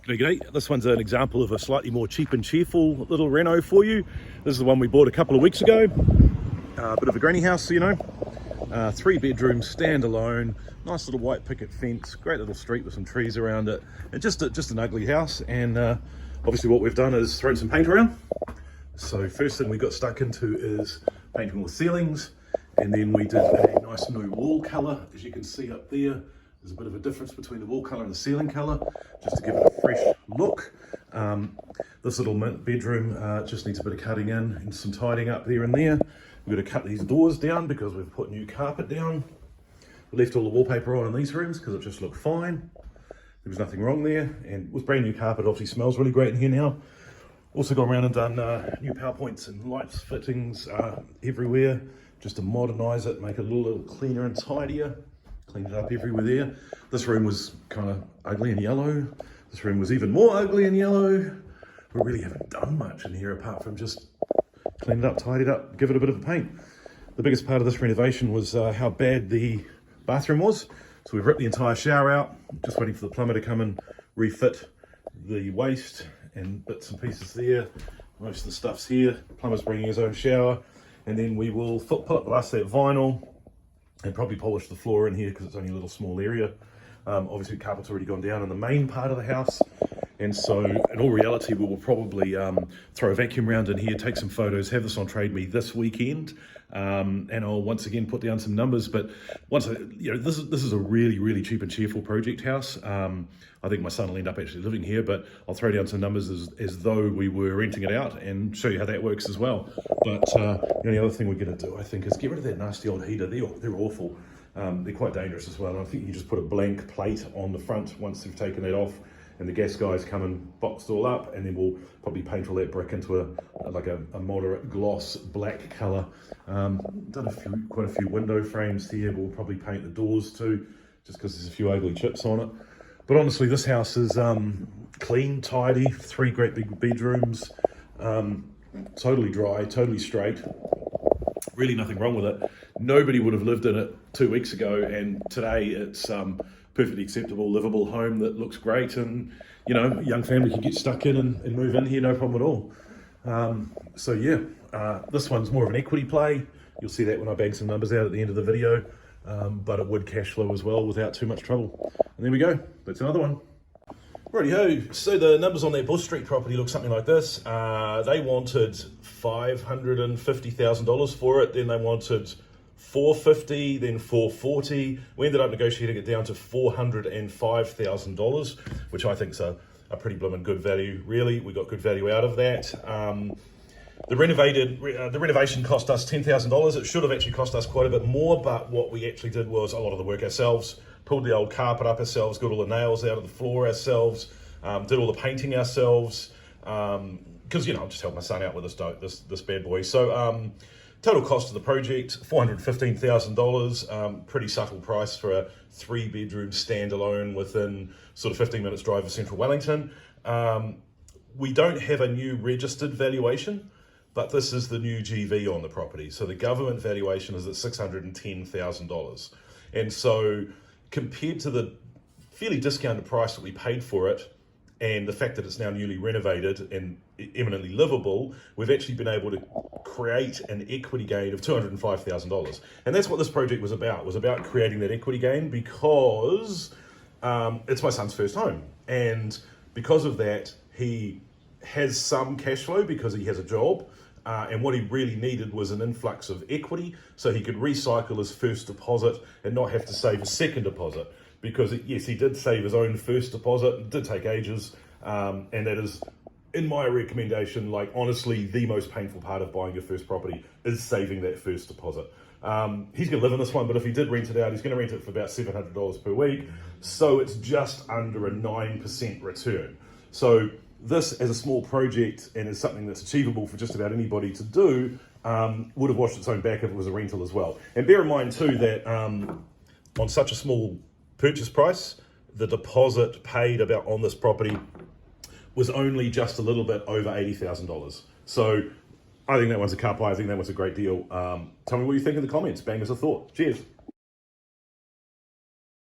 G'day. This one's an example of a slightly more cheap and cheerful little reno for you. This is the one we bought a couple of weeks ago. A bit of a granny house, you know. 3-bedroom, standalone, nice little white picket fence, great little street with some trees around it, and just an ugly house. And obviously what we've done is thrown some paint around. So first thing we got stuck into is painting all the ceilings, and then we did a nice new wall colour. As you can see up there, there's a bit of a difference between the wall colour and the ceiling colour, just to give it a fresh look. This little bedroom just needs a bit of cutting in and some tidying up there and there. We've got to cut these doors down because we've put new carpet down. We left all the wallpaper on in these rooms because it just looked fine. There was nothing wrong there, and with brand new carpet, obviously smells really great in here now. Also gone around and done new power points and lights fittings everywhere, just to modernise it, make it a little cleaner and tidier. Cleaned it up everywhere there. This room was kind of ugly and yellow. This room was even more ugly and yellow. We really haven't done much in here apart from just clean it up, tidy it up, give it a bit of a paint. The biggest part of this renovation was how bad the bathroom was. So we've ripped the entire shower out, just waiting for the plumber to come and refit the waste and bits and pieces there. Most of the stuff's here. The plumber's bringing his own shower, and then we will pull up the last of that vinyl and probably polish the floor in here because it's only a little small area. Obviously carpet's already gone down in the main part of the house, and so in all reality we will probably throw a vacuum round in here, take some photos, have this on Trade Me this weekend, and I'll once again put down some numbers. But once this is a really cheap and cheerful project house. I think my son will end up actually living here, but I'll throw down some numbers as though we were renting it out and show you how that works as well. But the other thing we're going to do, I think, is get rid of that nasty old heater. They're awful. They're quite dangerous as well. And I think you just put a blank plate on the front once they've taken that off, and the gas guys come and box it all up, and then we'll probably paint all that brick into a moderate gloss black colour. Done quite a few window frames here. We'll probably paint the doors too, just because there's a few ugly chips on it. But honestly, this house is clean, tidy, 3 great big bedrooms, totally dry, totally straight. Really nothing wrong with it. Nobody would have lived in it 2 weeks ago, and today it's perfectly acceptable, livable home that looks great, and a young family can get stuck in and move in here, no problem at all. So yeah, this one's more of an equity play. You'll see that when I bang some numbers out at the end of the video, but it would cash flow as well without too much trouble. And there we go, that's another one. Righty-ho, so the numbers on that Bush Street property look something like this. They wanted $550,000 for it, then they wanted $450,000, then $440,000. We ended up negotiating it down to $405,000, which I think is a pretty blooming good value, really. We got good value out of that. The renovation cost us $10,000. It should have actually cost us quite a bit more, but what we actually did was a lot of the work ourselves. Pulled the old carpet up ourselves, got all the nails out of the floor ourselves, did all the painting ourselves, because I'm just helping my son out with this bad boy. So total cost of the project, $415,000. Pretty subtle price for a 3-bedroom standalone within sort of 15 minutes drive of central Wellington. We don't have a new registered valuation, but this is the new GV on the property. So the government valuation is at $610,000. And so compared to the fairly discounted price that we paid for it, and the fact that it's now newly renovated and eminently livable, we've actually been able to create an equity gain of $205,000. And that's what this project was about. It was about creating that equity gain because it's my son's first home. And because of that, he has some cash flow because he has a job. And what he really needed was an influx of equity so he could recycle his first deposit and not have to save a second deposit. Because yes, he did save his own first deposit. It did take ages. And that is, in my recommendation, like honestly, the most painful part of buying your first property is saving that first deposit. He's going to live in this one, but if he did rent it out, he's going to rent it for about $700 per week. So it's just under a 9% return. So this, as a small project and as something that's achievable for just about anybody to do, would have washed its own back if it was a rental as well. And bear in mind too that on such a small purchase price, the deposit paid about on this property was only just a little bit over $80,000. So I think that one's a car pie. I think that one's a great deal. Tell me what you think in the comments. Bang us a thought. Cheers.